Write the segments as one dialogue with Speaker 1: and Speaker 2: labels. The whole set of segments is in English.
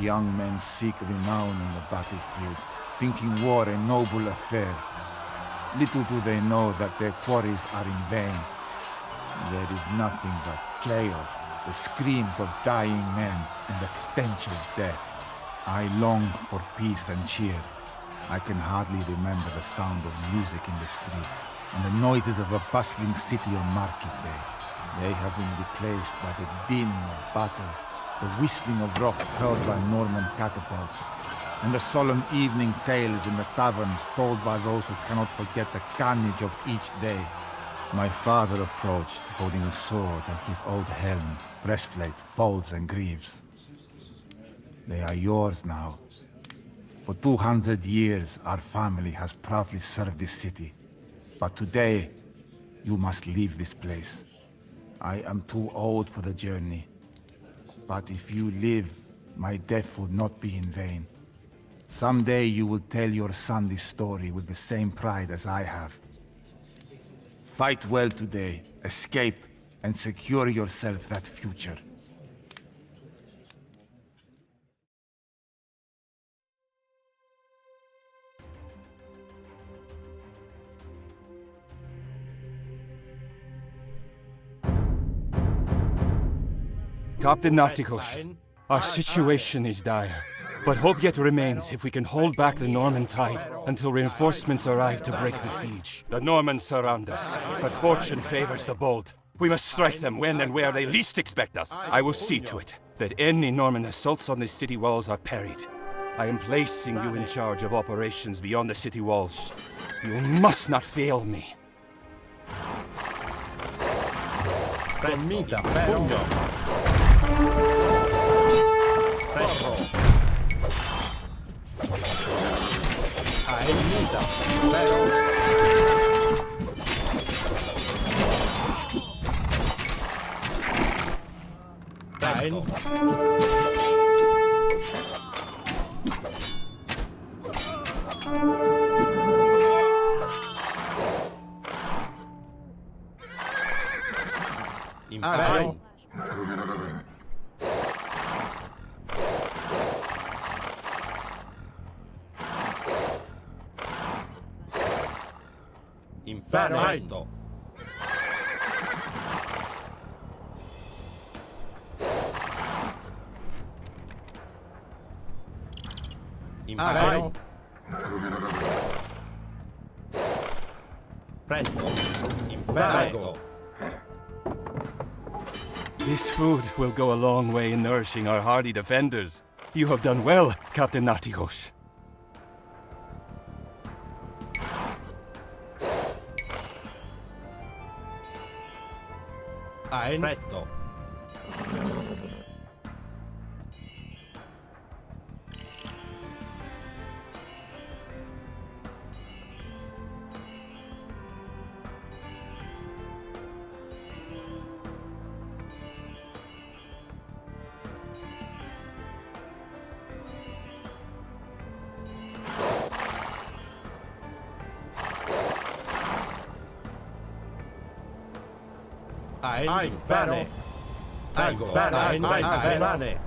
Speaker 1: Young men seek renown in the battlefield, thinking war a noble affair. Little do they know that their quarries are in vain. There is nothing but chaos, the screams of dying men, and the stench of death. I long for peace and cheer. I can hardly remember the sound of music in the streets, and the noises of a bustling city on market day. They have been replaced by the din of battle, the whistling of rocks hurled by Norman catapults, and the solemn evening tales in the taverns told by those who cannot forget the carnage of each day. My father approached, holding a sword and his old helm, breastplate, folds, and greaves. They are yours now. For 200 years, our family has proudly served this city. But today, you must leave this place. I am too old for the journey. But if you live, my death will not be in vain. Someday you will tell your son this story with the same pride as I have. Fight well today, escape, and secure yourself that future.
Speaker 2: Captain Nartikos, our situation is dire, but hope yet remains if we can hold back the Norman tide until reinforcements arrive to break the siege. The Normans surround us, but fortune favors the bold. We must strike them when and where they least expect us. I will see to it that any Norman assaults on the city walls are parried. I am placing you in charge of operations beyond the city walls. You must not fail me.
Speaker 3: Presto. Aiuta, però. Impero. Impero. Impero. Presto. Impero.
Speaker 2: This food will go a long way in nourishing our hardy defenders. You have done well, Captain Nartikos.
Speaker 3: Presto. Infame. Infame.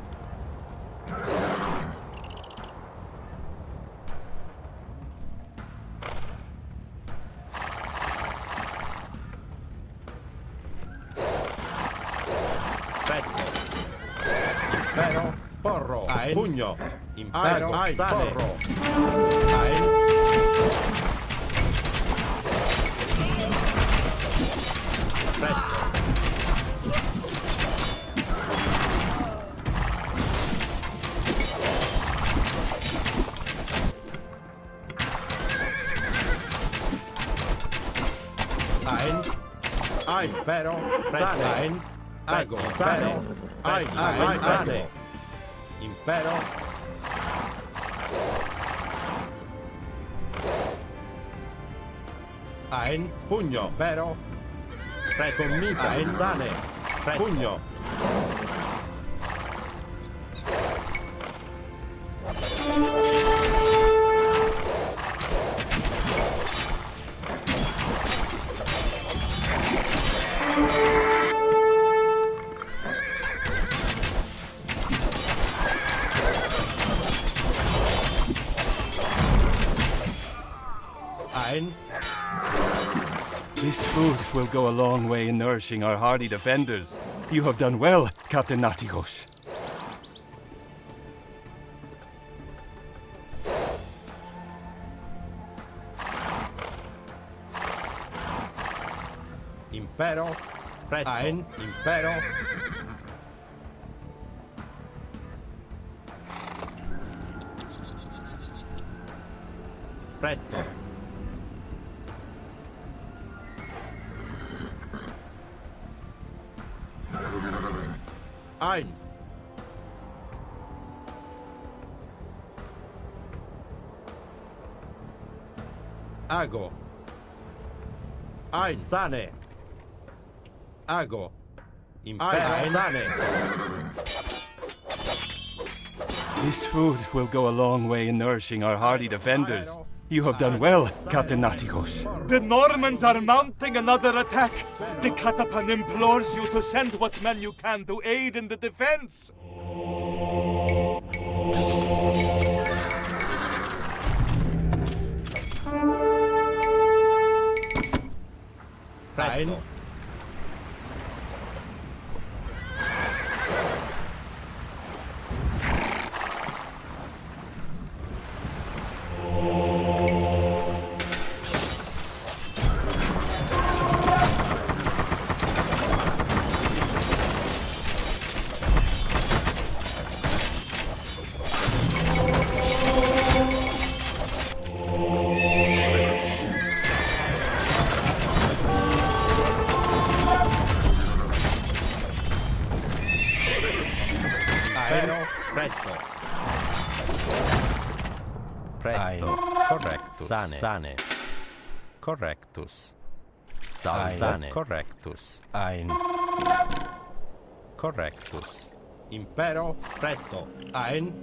Speaker 3: Presto. Impero. Porro. Pugno. Impero. Porro. Presto. Impero, sane, Ago, sane, sane, Impero, pugno, pero, presumita, sane, pugno. Ein.
Speaker 2: This food will go a long way in nourishing our hardy defenders. You have done well, Captain Natigos.
Speaker 3: Impero. Presto. Ein. Impero. Presto. Ein. Ago. Ein. Sane. Ago. Impero. Sane.
Speaker 2: This food will go a long way in nourishing our hardy defenders. You have done well, Captain Natigos. The Normans are mounting another attack. The Catapan implores you to send what men you can to aid in the defense.
Speaker 3: Presto. Presto. Presto. Correctus. Sane. Correctus. Sane. Correctus. Ein. Correctus. Impero. Presto. Ein.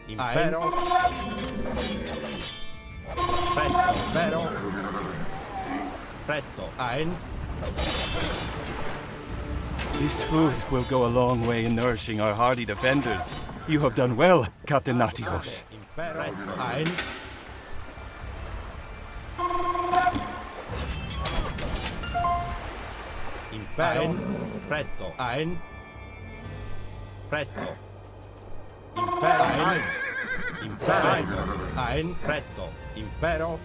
Speaker 3: Impero. Presto. Impero. Presto. Ein.
Speaker 2: This food will go a long way in nourishing our hardy defenders. You have done well, Captain Natigos.
Speaker 3: Impero. Presto. Ein. Impero. Presto. Ein. Presto. Impero. Ein. Impero. Ein. Presto. Impero.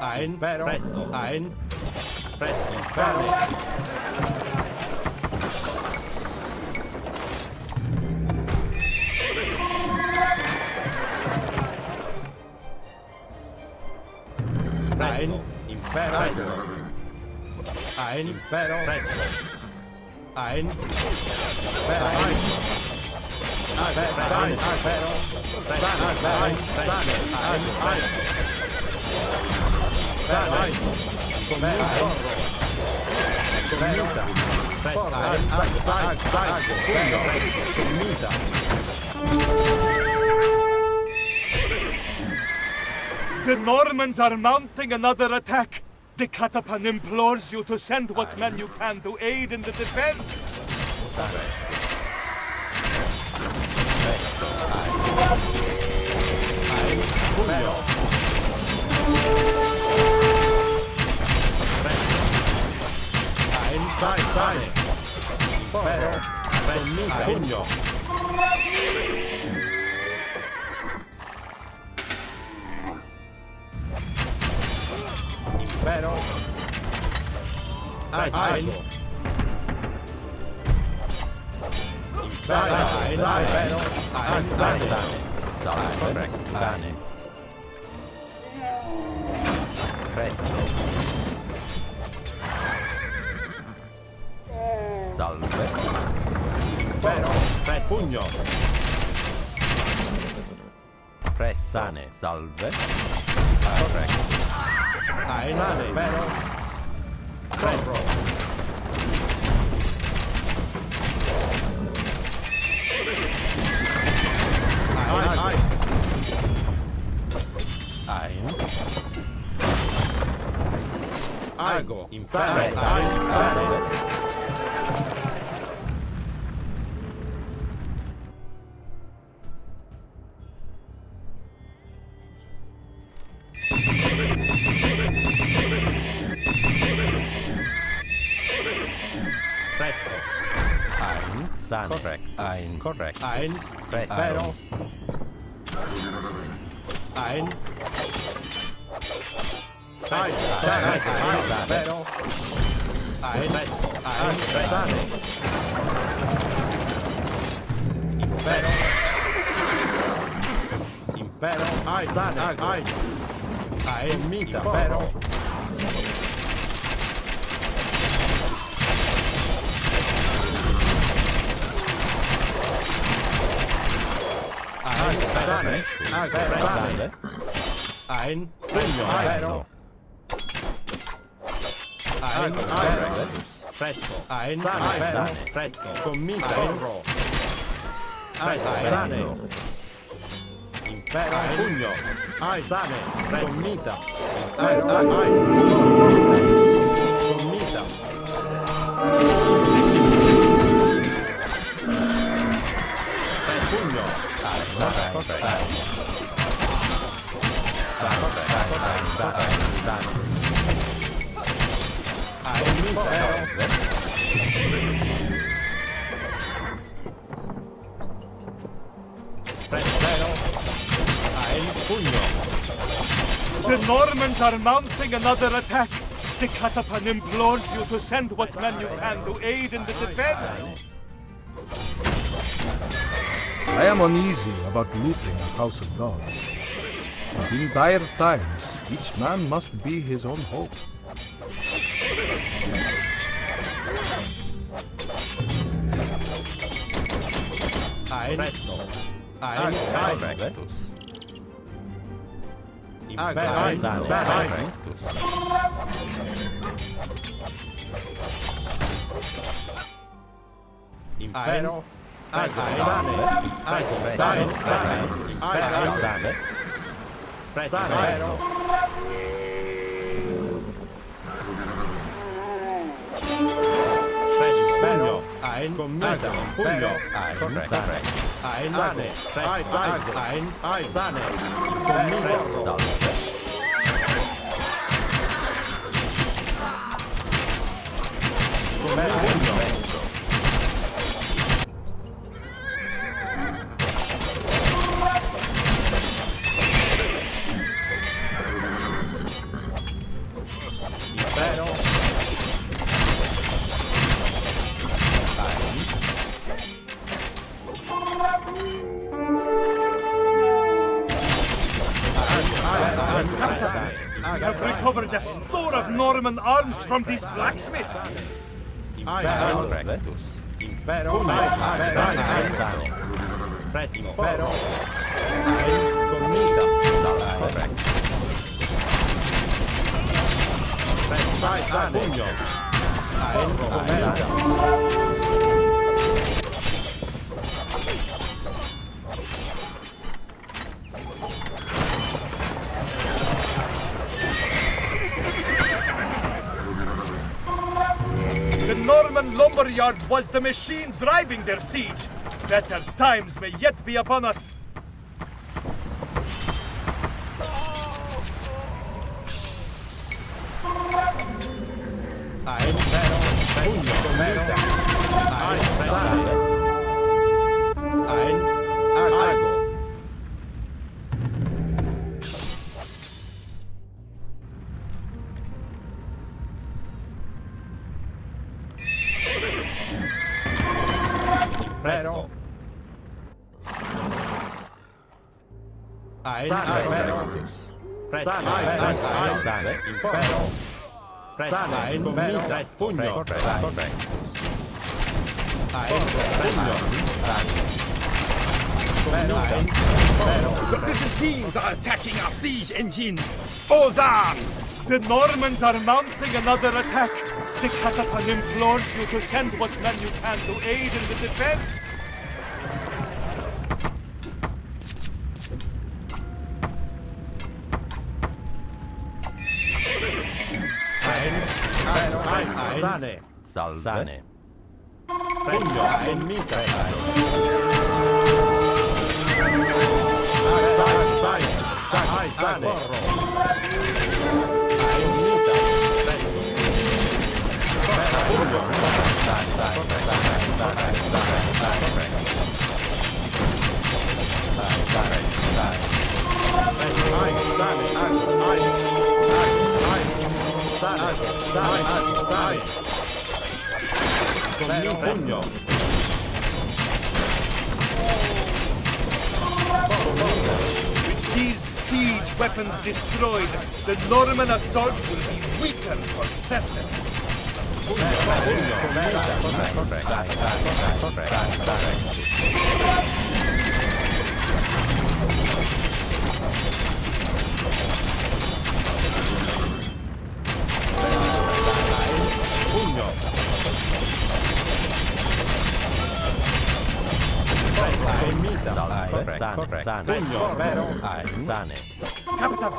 Speaker 3: Ein. Presto. Ein. Presto. Impero. Ein. Impero. Presto. Ein. Impero. Presto. Ein. Impero. Ein. Impero.
Speaker 2: The Normans are mounting another attack. The Catapan implores you to send what men you can to aid in the defense.
Speaker 3: Pugno. Impero. Ein. Sane. Presto. Salve. Impero. Presto. Pugno. Pressane. Salve. Corretto. Ein. Vero. Presto. Ago. Infame. Presto. Ein. San. Correct. Ein. Correct. Ein. Presto. Vero. Ein. Ein. Vero. Ein. Presto. Ein. Presto. Impero. Impero. Ein. San. Ein. Ein. Mita. Impero. Ein pugno. Vero. Ein. Presto. Ein. Vero. Presto. Commita. Presto. Impero. Pugno. Ein. Sane. Commita. Commita. Pugno.
Speaker 2: The Normans are mounting another attack. The Catapan implores you to send what men you can to aid in the defense.
Speaker 4: I am uneasy about looting a house of God. But in dire times, each man must be his own hope.
Speaker 3: Ein. Presto. Ein. Correctus. Impero. Sane. Correctus. Impero. Sane. Impero. Sane. Presto. Pugno. Ein. Commita. Pugno. Ein. Correct. Ein. Sane. Ein. Sane. Commita. Pugno. Impero.
Speaker 2: We have recovered a store of Norman arms from this blacksmith.
Speaker 3: Impero. Correctus. Impero. Sane. Presto. Impero. Ein. Commita. Correct. Presto. Pugno. Ein. Commita.
Speaker 2: The Norman lumberyard was the machine driving their siege. Better times may yet be upon us.
Speaker 3: Ein. Vero. Pugno. Vero. Ein. Presto. Ein. Ago. Presto. Ein. Correctus. Presto. Sane. Impero. Presto. Ein. Commita. Pugno. Correctus. Ein. Pugno. Sane. Commita. Vero.
Speaker 5: The Byzantines are attacking our siege engines! Aux arms!
Speaker 2: The Normans are mounting another attack. The Catapan implores you to send what men you can to aid in the defense.
Speaker 3: Sane. Salve. Pugno. Ein Mieter. Sane. Pugno.
Speaker 2: With these siege weapons destroyed, the Norman assaults will be weaker for certain. Captain,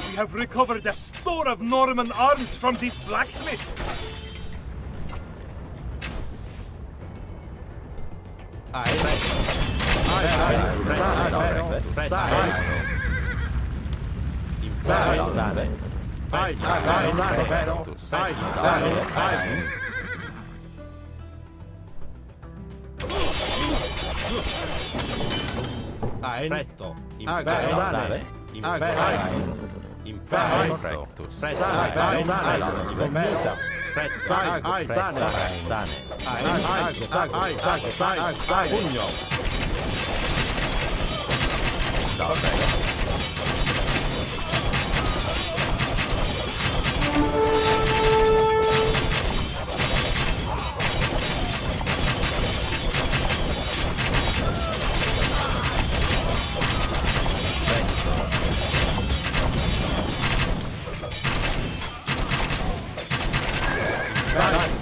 Speaker 2: we have recovered a store of Norman arms from this blacksmith.
Speaker 3: Presto. Impero. Impero. Impero. Correctus. Pugno.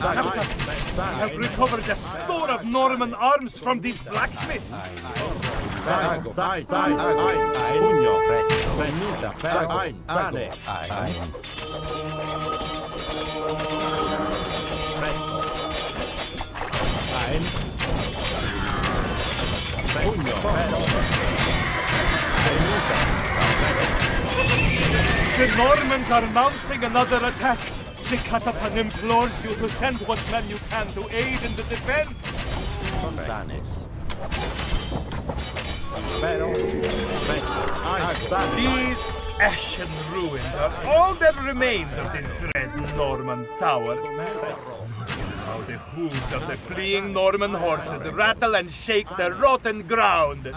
Speaker 2: I have recovered a store of Norman arms from this blacksmith.
Speaker 3: Pugno. Presto. Venita. Sane. Presto. Pugno.
Speaker 2: The Normans are mounting another attack. The Catapan implores you to send what men you can to aid in the defense.
Speaker 3: Sanes. Impero.
Speaker 2: These ashen ruins are all that remains of the dread Norman tower. How the hooves of the fleeing Norman horses rattle and shake the rotten ground.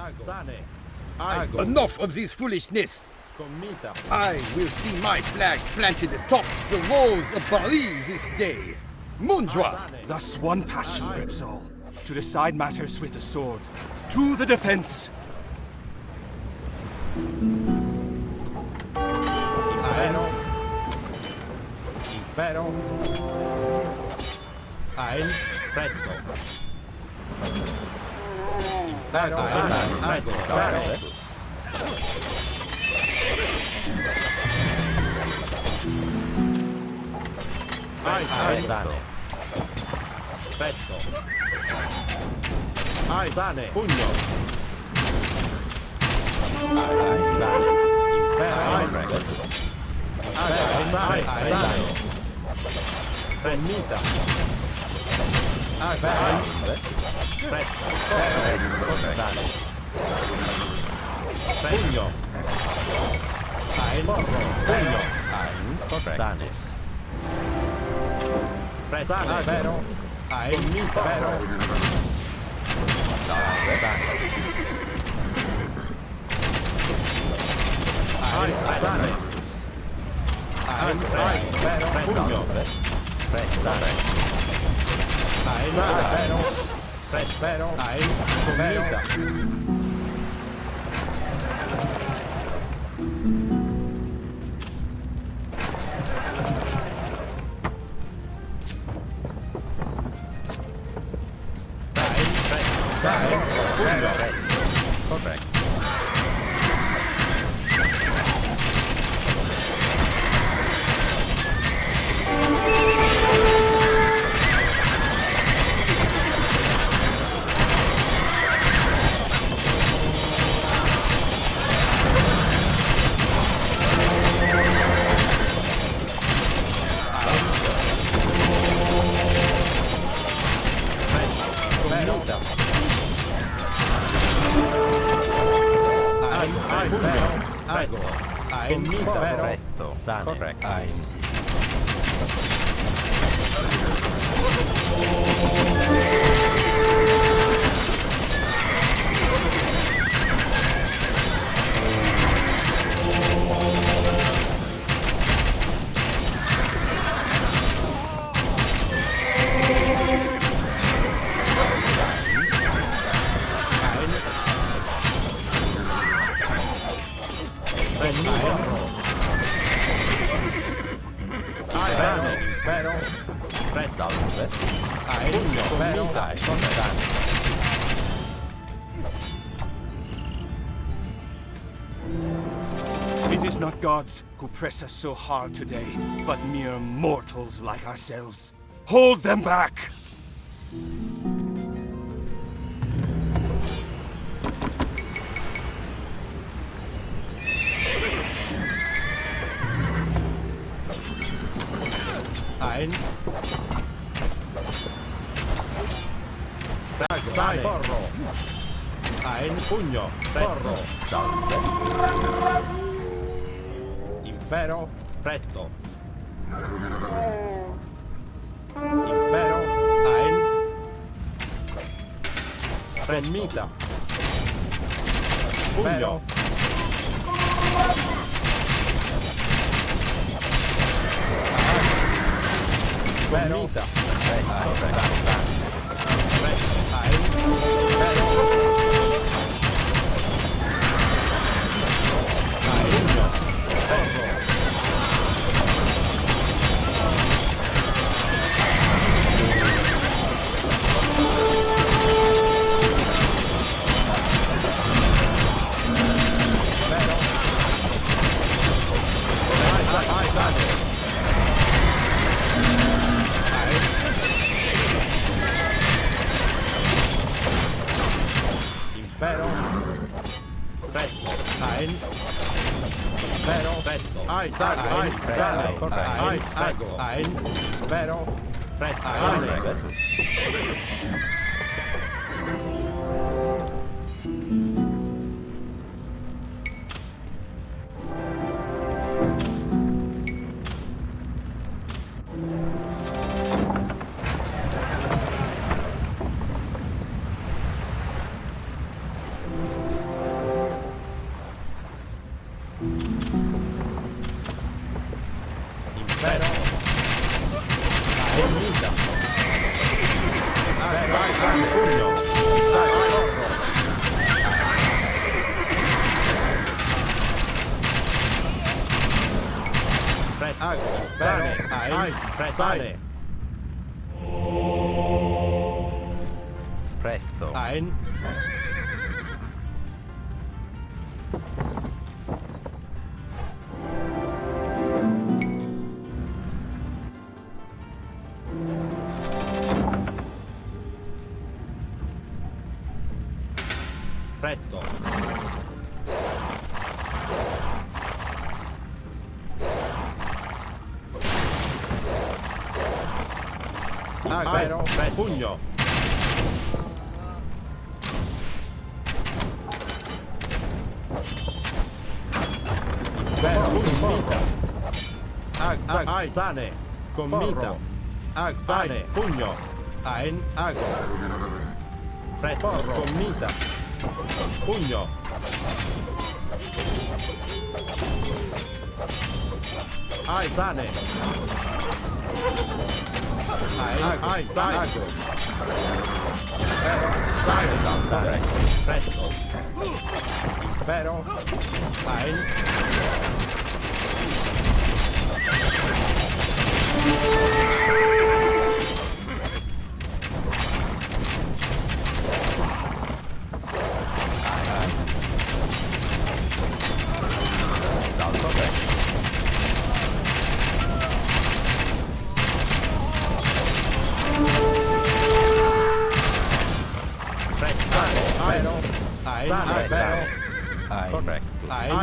Speaker 5: Enough of this foolishness! I will see my flag planted atop the walls of Bari this day. Mundra!
Speaker 2: Thus one passion grips all. To decide matters with the sword. To the defense!
Speaker 3: Impero. Ein. Presto. Impero. Presto. Sane. Presto. Sane. Pugno. Sane. Impero. Sane. Venita. Presto. Sane. Pugno. Pugno. Sane. Sane. Vero. Venita. Vero. Sane. Sane. Vero. Pugno. Pressare. Vero. Vero. Venita. Correct. Presto. Sane. Correct.
Speaker 2: It is not gods who press us so hard today, but mere mortals like ourselves. Hold them back!
Speaker 3: Sane. Porro. Ein pugno. Porro. Impero. Presto. Impero. Ein. Remita. Pugno. Remita. Impero. Presto. Ein. Impero. Presto. Ein. Presto. Ein. Impero. Presto. Impero. Pugno. Sane. Presto. Ein. Presto. Impero. Pugno. Impero. Commita. Sane. Commita. Sane. Pugno. Ein. Presto. Commita. Pugno. Sane. Sane. Impero. Sane. Presto. Impero. Ein.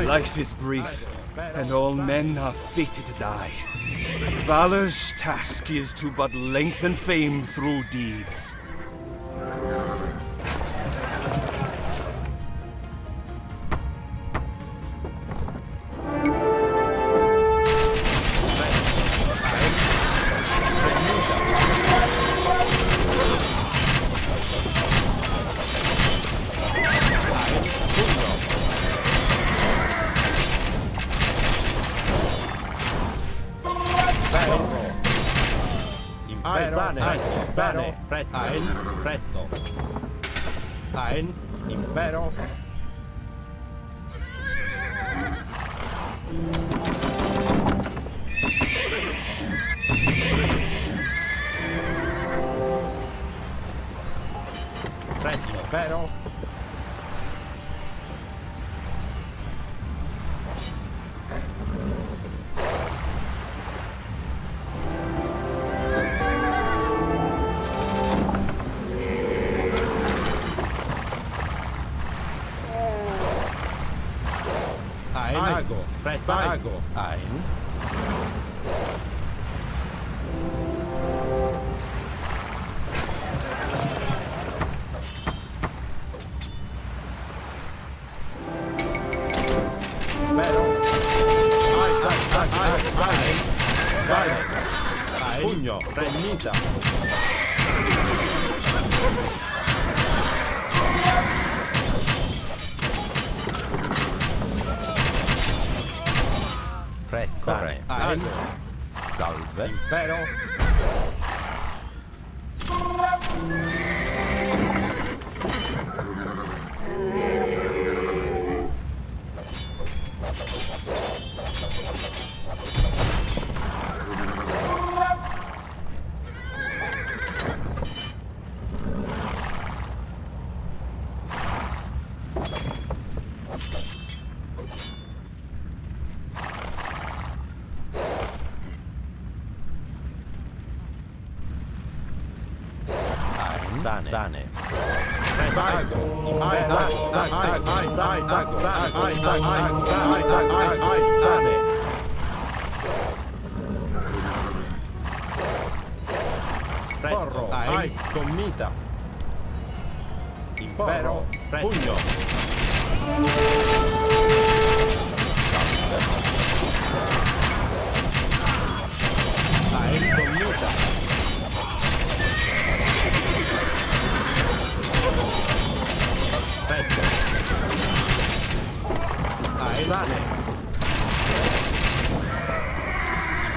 Speaker 2: Life is brief, and all men are fated to die. Valor's task is to but lengthen fame through deeds.
Speaker 3: Sane, presto. Presto. Ein, impero. Presto, impero. Presago. Ein. Pugno. Remita. Pressare. Ein. Salve. Impero. Sane. Presto. Ai. Commita. Impero. Pugno. Ai. Commita. Presto. Sane.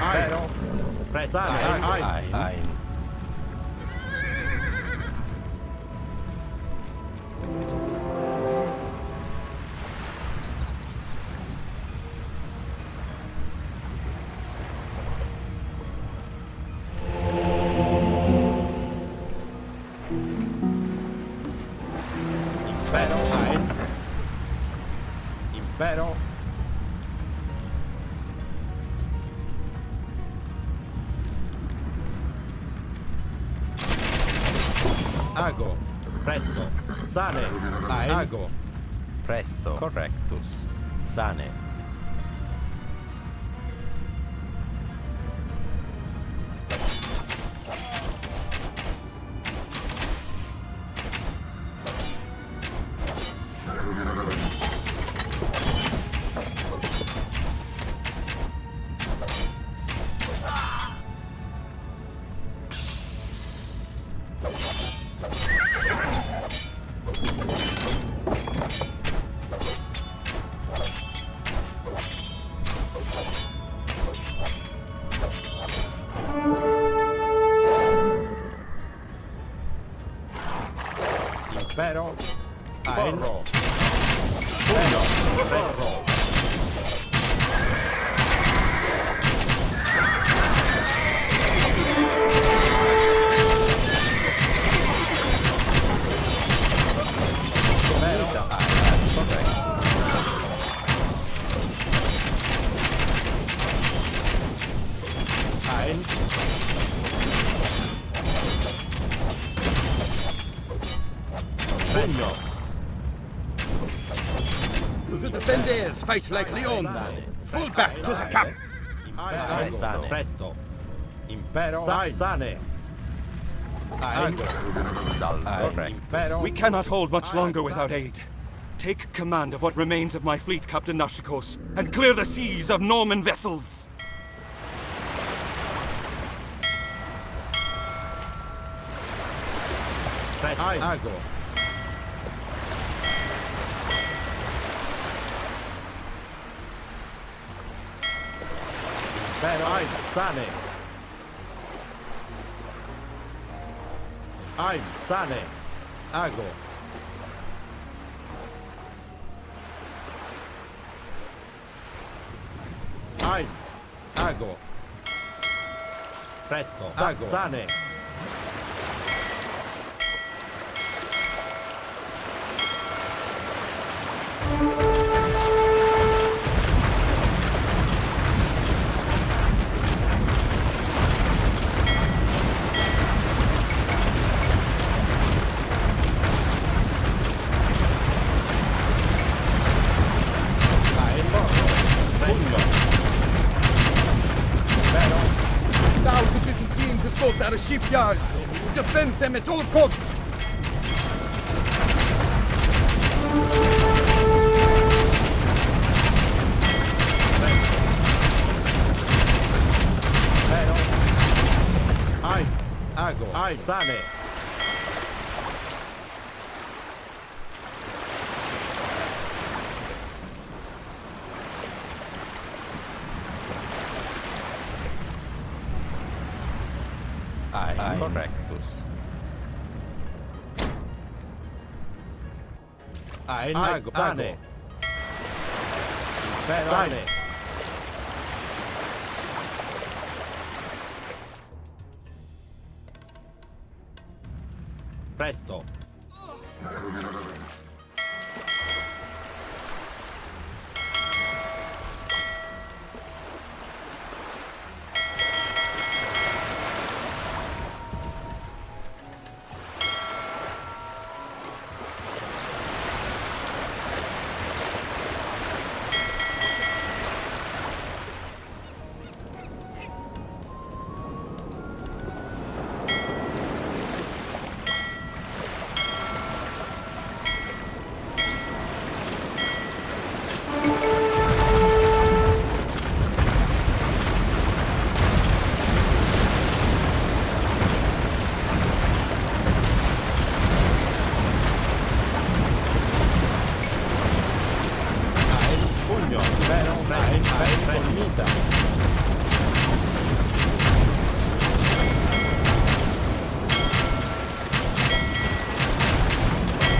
Speaker 3: Impero. Presto. Ein. Impero. Ago. Presto. Sane. Ago. Presto. Correctus. Sane. Impero. Ein. Pugno. Presto. Pugno.
Speaker 5: The defenders fight like lions. Full back to the camp.
Speaker 3: Sane. Presto. Impero. Sane. Ein. Impero.
Speaker 2: We cannot hold much longer without aid. Take command of what remains of my fleet, Captain Nashikos, and clear the seas of Norman vessels.
Speaker 3: Ago. Impero. Sane. Ein. Sane. Ago. Ein. Ago. Presto. Ago. Sane.
Speaker 5: Now the Byzantines assault our shipyards. Defend them at all costs.
Speaker 3: Ein. Ago. Ein. Sane. Ein. Correctus. Ein. Ago. Sane. Sane. Presto.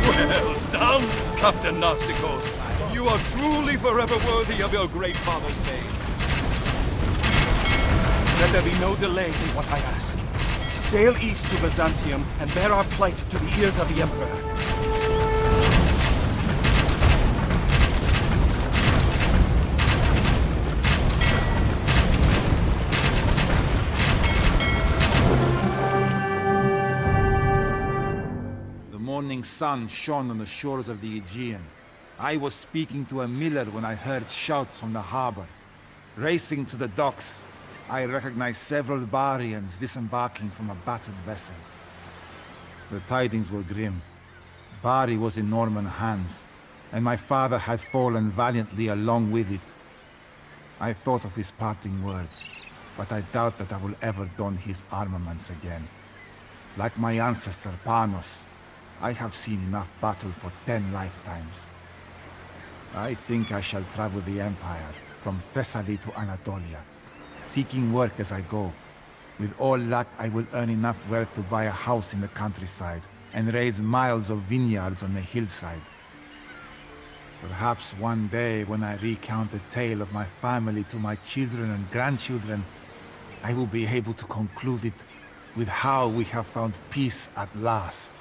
Speaker 2: Well done, Captain Nastikos. You are truly forever worthy of your great father's name. Let there be no delay in what I ask. Sail east to Byzantium and bear our plight to the ears of the Emperor.
Speaker 1: The morning sun shone on the shores of the Aegean. I was speaking to a miller when I heard shouts from the harbor. Racing to the docks, I recognized several Barians disembarking from a battered vessel. The tidings were grim. Bari was in Norman hands, and my father had fallen valiantly along with it. I thought of his parting words, but I doubt that I will ever don his armaments again. Like my ancestor Panos, I have seen enough battle for 10 lifetimes. I think I shall travel the Empire, from Thessaly to Anatolia, seeking work as I go. With all luck, I will earn enough wealth to buy a house in the countryside, and raise miles of vineyards on the hillside. Perhaps one day, when I recount the tale of my family to my children and grandchildren, I will be able to conclude it with how we have found peace at last.